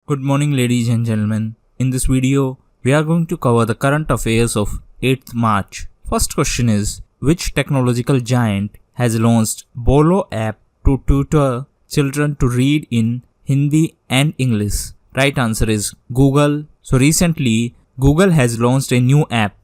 Good morning, ladies and gentlemen. In this video, we are going to cover the current affairs of 8th March. First question is, which technological giant has launched Bolo app to tutor children to read in Hindi and English? Right answer is Google. So recently, Google has launched a new app.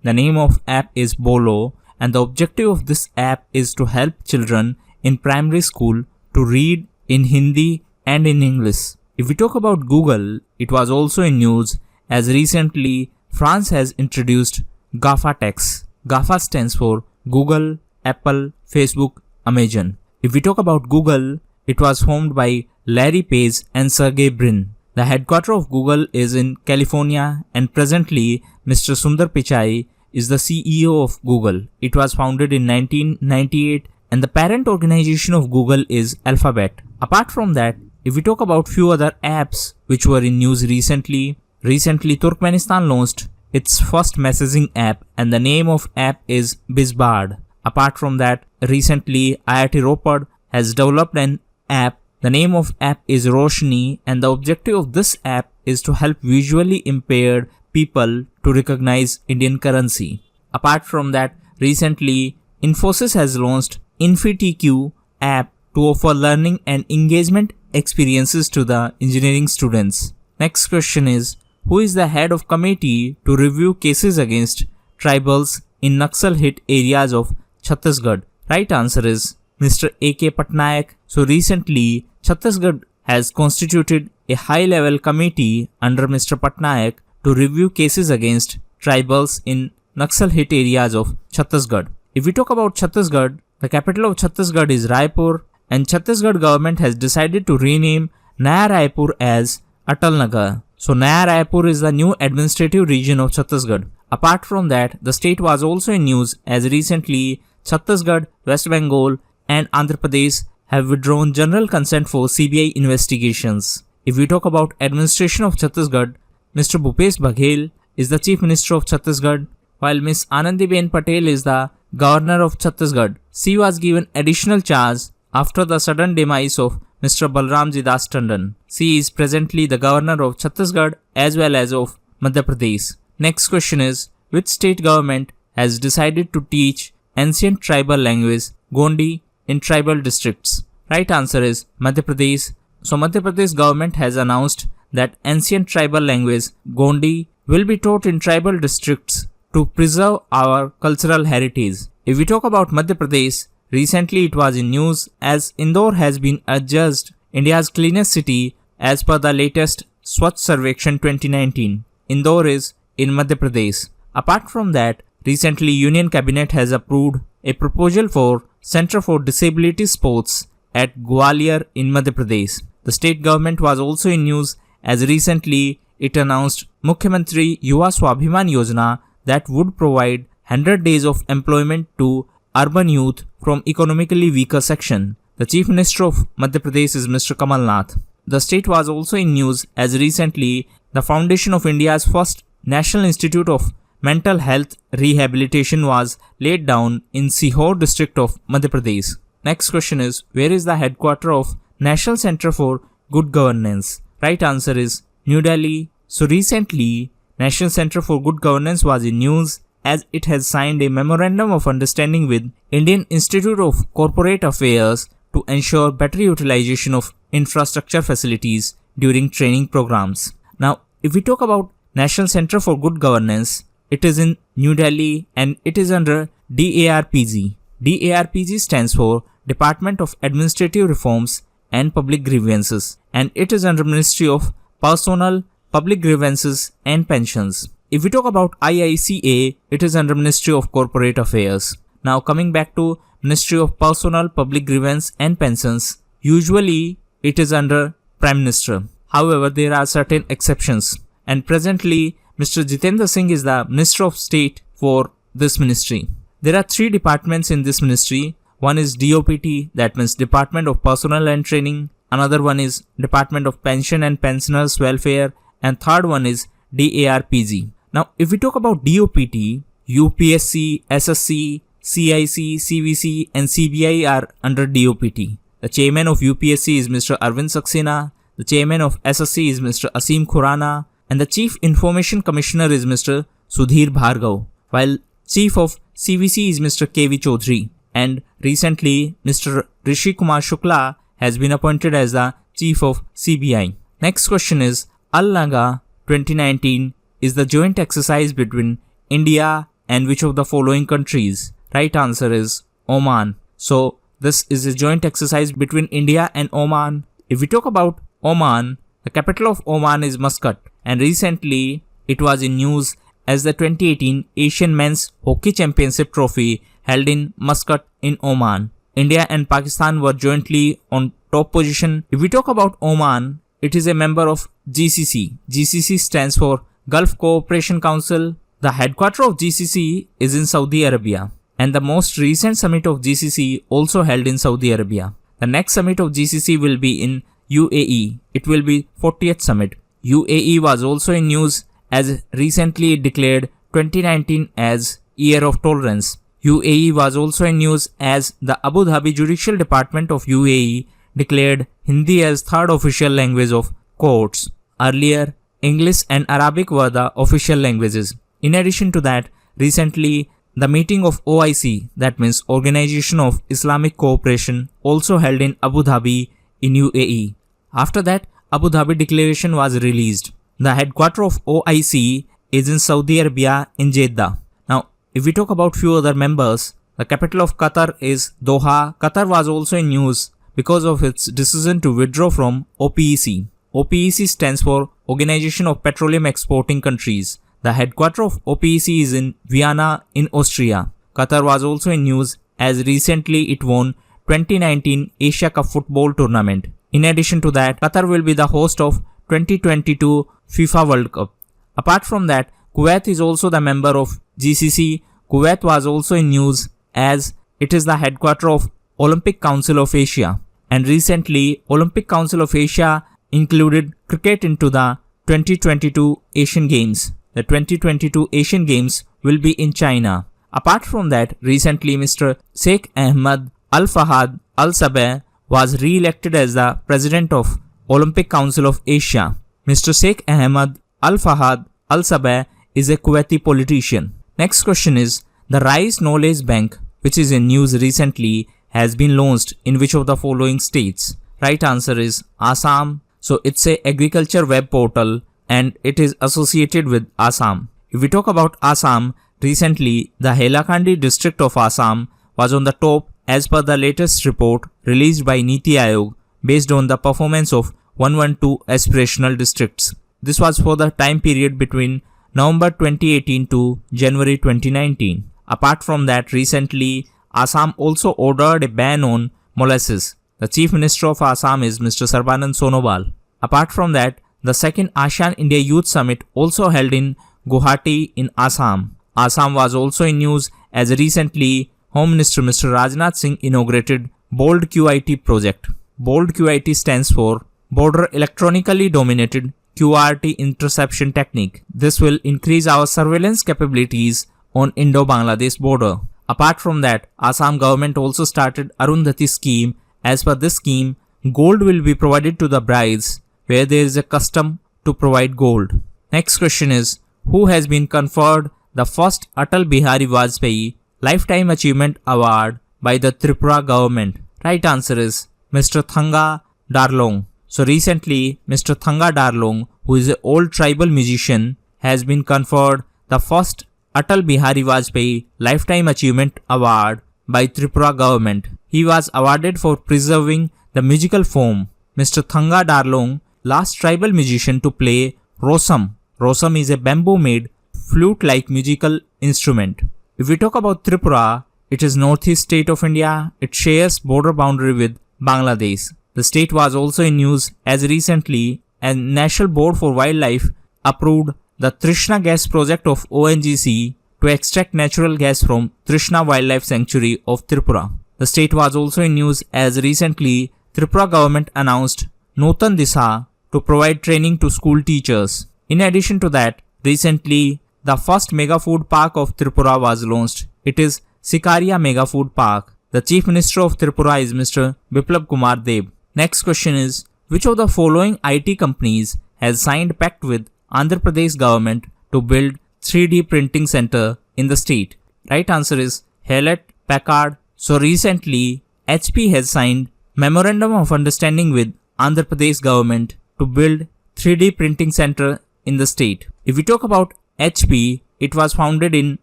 The name of app is Bolo, and the objective of this app is to help children in primary school to read in Hindi and in English. If we talk about Google, it was also in news as recently France has introduced GAFA tax. GAFA stands for Google, Apple, Facebook, Amazon. If we talk about Google, it was formed by Larry Page and Sergey Brin. The headquarters of Google is in California, and presently Mr. Sundar Pichai is the CEO of Google. It was founded in 1998 and the parent organization of Google is Alphabet. Apart from that, if we talk about few other apps which were in news recently Turkmenistan launched its first messaging app and the name of app is BizBard. Apart from that, recently IIT Ropar has developed an app. The name of app is Roshni, and the objective of this app is to help visually impaired people to recognize Indian currency. Apart from that, recently Infosys has launched InfyTQ app to offer learning and engagement experiences to the engineering students. Next question is, who is the head of committee to review cases against tribals in Naxal hit areas of Chhattisgarh? Right answer is Mr. A.K. Patnaik. So recently, Chhattisgarh has constituted a high-level committee under Mr. Patnaik to review cases against tribals in Naxal hit areas of Chhattisgarh. If we talk about Chhattisgarh, the capital of Chhattisgarh is Raipur, and Chhattisgarh government has decided to rename Naya Raipur as Atal Nagar. So Naya Raipur is the new administrative region of Chhattisgarh. Apart from that, the state was also in news as recently Chhattisgarh, West Bengal and Andhra Pradesh have withdrawn general consent for CBI investigations. If we talk about administration of Chhattisgarh, Mr. Bhupesh Baghel is the Chief Minister of Chhattisgarh, while Ms. Anandiben Patel is the Governor of Chhattisgarh. She was given additional charge after the sudden demise of Mr. Balramji Das Tandon. She is presently the Governor of Chhattisgarh as well as of Madhya Pradesh. Next question is, which state government has decided to teach ancient tribal language Gondi in tribal districts? Right answer is Madhya Pradesh. So Madhya Pradesh government has announced that ancient tribal language Gondi will be taught in tribal districts to preserve our cultural heritage. If we talk about Madhya Pradesh, recently it was in news as Indore has been adjudged India's cleanest city as per the latest Swachh Sarvekshan 2019. Indore is in Madhya Pradesh. Apart from that, recently Union Cabinet has approved a proposal for Center for Disability Sports at Gwalior in Madhya Pradesh. The state government was also in news as recently it announced Mukhyamantri Yuva Swabhiman Yojana that would provide 100 days of employment to urban youth from economically weaker section. The Chief Minister of Madhya Pradesh is Mr. Kamal Nath. The state was also in news as recently the foundation of India's first National Institute of Mental Health Rehabilitation was laid down in Sihor district of Madhya Pradesh. Next question is, where is the headquarters of National Center for Good Governance? Right answer is New Delhi. So recently, National Center for Good Governance was in news as it has signed a memorandum of understanding with Indian Institute of Corporate Affairs to ensure better utilization of infrastructure facilities during training programs. Now, if we talk about National Center for Good Governance, it is in New Delhi and it is under DARPG. DARPG stands for Department of Administrative Reforms and Public Grievances, and it is under Ministry of Personnel, Public Grievances and Pensions. If we talk about IICA, it is under Ministry of Corporate Affairs. Now coming back to Ministry of Personnel, Public Grievance and Pensions, usually it is under Prime Minister. However, there are certain exceptions, and presently Mr. Jitendra Singh is the Minister of State for this ministry. There are three departments in this ministry. One is DOPT, that means Department of Personnel and Training. Another one is Department of Pension and Pensioners Welfare, and third one is DARPG. Now, if we talk about DOPT, UPSC, SSC, CIC, CVC and CBI are under DOPT. The chairman of UPSC is Mr. Arvind Saxena. The chairman of SSC is Mr. Asim Khurana, and the Chief Information Commissioner is Mr. Sudhir Bhargav, while Chief of CVC is Mr. KV Chaudhary, and recently Mr. Rishi Kumar Shukla has been appointed as the Chief of CBI. Next question is, Al-Naga 2019 is the joint exercise between India and which of the following countries? Right answer is Oman. So this is a joint exercise between India and Oman. If we talk about Oman, the capital of Oman is Muscat, and recently it was in news as the 2018 Asian Men's Hockey Championship trophy held in Muscat in Oman. India and Pakistan were jointly on top position. If we talk about Oman, it is a member of GCC. GCC stands for Gulf Cooperation Council. The headquarters of GCC is in Saudi Arabia, and the most recent summit of GCC also held in Saudi Arabia. The next summit of GCC will be in UAE. It will be 40th summit. UAE was also in news as recently declared 2019 as Year of Tolerance. UAE was also in news as the Abu Dhabi Judicial Department of UAE declared Hindi as third official language of courts. Earlier, English and Arabic were the official languages. In addition to that, recently the meeting of OIC, that means Organization of Islamic Cooperation, also held in Abu Dhabi in UAE. After that, Abu Dhabi Declaration was released. The headquarters of OIC is in Saudi Arabia in Jeddah. Now, if we talk about few other members, the capital of Qatar is Doha. Qatar was also in news because of its decision to withdraw from OPEC. OPEC stands for Organization of Petroleum Exporting Countries. The headquarters of OPEC is in Vienna in Austria. Qatar was also in news as recently it won 2019 Asia Cup football tournament. In addition to that, Qatar will be the host of 2022 FIFA World Cup. Apart from that, Kuwait is also the member of GCC. Kuwait was also in news as it is the headquarters of Olympic Council of Asia. And recently, Olympic Council of Asia included cricket into the 2022 Asian Games. The 2022 Asian Games will be in China. Apart from that, recently Mr. Sheikh Ahmad Al-Fahad Al-Sabah was re-elected as the President of Olympic Council of Asia. Mr. Sheikh Ahmad Al-Fahad Al-Sabah is a Kuwaiti politician. Next question is, the Rice Knowledge Bank, which is in news recently, has been launched in which of the following states? Right answer is Assam. So it's a agriculture web portal and it is associated with Assam. If we talk about Assam, recently the Hailakandi district of Assam was on the top as per the latest report released by Niti Aayog based on the performance of 112 aspirational districts. This was for the time period between November 2018 to January 2019. Apart from that, recently Assam also ordered a ban on molasses. The Chief Minister of Assam is Mr. Sarbanand Sonowal. Apart from that, the second ASEAN India Youth Summit also held in Guwahati in Assam. Assam was also in news as recently Home Minister Mr. Rajnath Singh inaugurated Bold QIT project. Bold QIT stands for Border Electronically Dominated QRT Interception Technique. This will increase our surveillance capabilities on Indo-Bangladesh border. Apart from that, Assam government also started Arundhati scheme. As per this scheme, gold will be provided to the brides where there is a custom to provide gold. Next question is, who has been conferred the first Atal Bihari Vajpayee Lifetime Achievement Award by the Tripura government? Right answer is Mr. Thanga Darlong. So recently, Mr. Thanga Darlong, who is an old tribal musician, has been conferred the first Atal Bihari Vajpayee Lifetime Achievement Award by Tripura government. He was awarded for preserving the musical form. Mr. Thanga Darlong, last tribal musician to play Rosam. Rosam is a bamboo-made flute-like musical instrument. If we talk about Tripura, it is northeast state of India. It shares border boundary with Bangladesh. The state was also in news as recently a National Board for Wildlife approved the Trishna gas project of ONGC to extract natural gas from Trishna Wildlife Sanctuary of Tripura. The state was also in news as recently Tripura government announced Nutan Disha to provide training to school teachers. In addition to that, recently the first mega food park of Tripura was launched. It is Sikaria Mega Food Park. The Chief Minister of Tripura is Mr. Biplab Kumar Deb. Next question is, which of the following IT companies has signed pact with Andhra Pradesh government to build 3D printing center in the state? Right answer is Hewlett Packard. So recently, HP has signed Memorandum of Understanding with Andhra Pradesh government to build 3D printing center in the state. If we talk about HP, it was founded in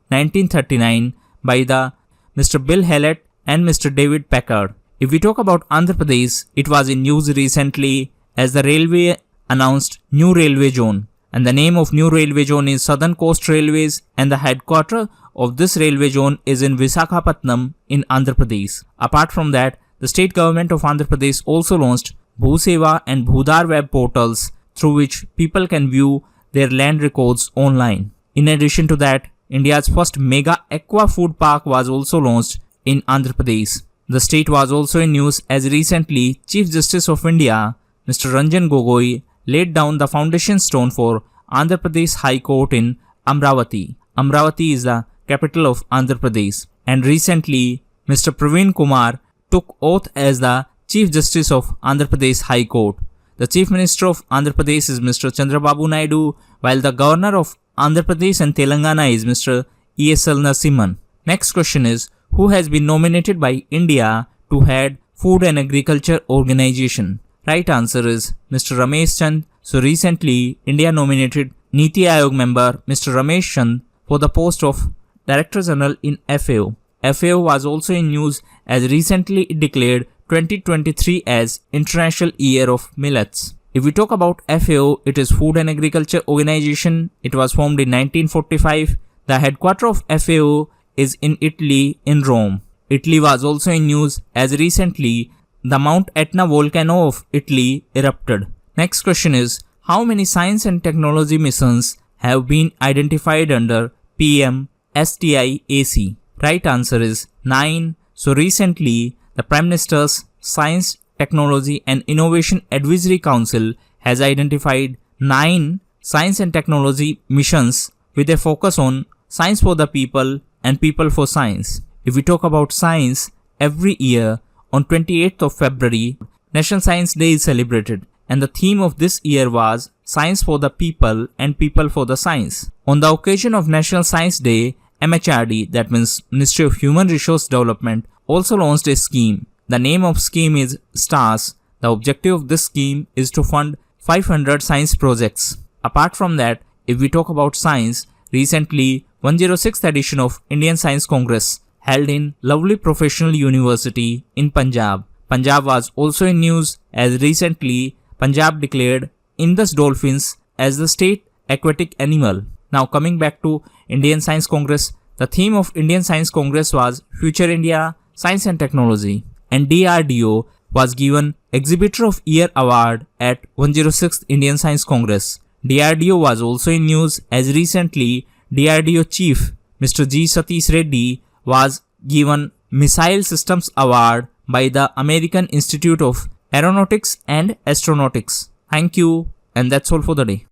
1939 by the Mr. Bill Hewlett and Mr. David Packard. If we talk about Andhra Pradesh, it was in news recently as the railway announced new railway zone, and the name of new railway zone is Southern Coast Railways, and the headquarters of this railway zone is in Visakhapatnam in Andhra Pradesh. Apart from that, the state government of Andhra Pradesh also launched Bhuseva and Bhudar web portals through which people can view their land records online. In addition to that, India's first mega aqua food park was also launched in Andhra Pradesh. The state was also in news as recently Chief Justice of India, Mr. Ranjan Gogoi, laid down the foundation stone for Andhra Pradesh High Court in Amravati. Amravati is the capital of Andhra Pradesh. And recently, Mr. Praveen Kumar took oath as the Chief Justice of Andhra Pradesh High Court. The Chief Minister of Andhra Pradesh is Mr. Chandrababu Naidu, while the Governor of Andhra Pradesh and Telangana is Mr. ESL Narasimhan. Next question is, who has been nominated by India to head Food and Agriculture Organization? Right answer is Mr. Ramesh Chand. So recently, India nominated Niti Aayog member Mr. Ramesh Chand for the post of Director General in FAO. FAO was also in news as recently it declared 2023 as International Year of Millets. If we talk about FAO, it is Food and Agriculture Organization. It was formed in 1945. The headquarters of FAO is in Italy, in Rome. Italy was also in news as recently the Mount Etna volcano of Italy erupted. Next question is, how many science and technology missions have been identified under PM STIAC? Right answer is 9. So recently, the Prime Minister's Science, Technology and Innovation Advisory Council has identified 9 science and technology missions with a focus on science for the people and people for science. If we talk about science, every year on 28th of February, National Science Day is celebrated, and the theme of this year was Science for the People and People for the Science. On the occasion of National Science Day, MHRD, that means Ministry of Human Resource Development, also launched a scheme. The name of scheme is STARS. The objective of this scheme is to fund 500 science projects. Apart from that, if we talk about science, recently 106th edition of Indian Science Congress held in Lovely Professional University in Punjab. Punjab was also in news as recently Punjab declared Indus dolphins as the state aquatic animal. Now coming back to Indian Science Congress, the theme of Indian Science Congress was Future India, Science and Technology, and DRDO was given Exhibitor of Year Award at 106th Indian Science Congress. DRDO was also in news as recently DRDO Chief Mr. G. Satish Reddy was given Missile Systems Award by the American Institute of Aeronautics and Astronautics. Thank you, and that's all for the day.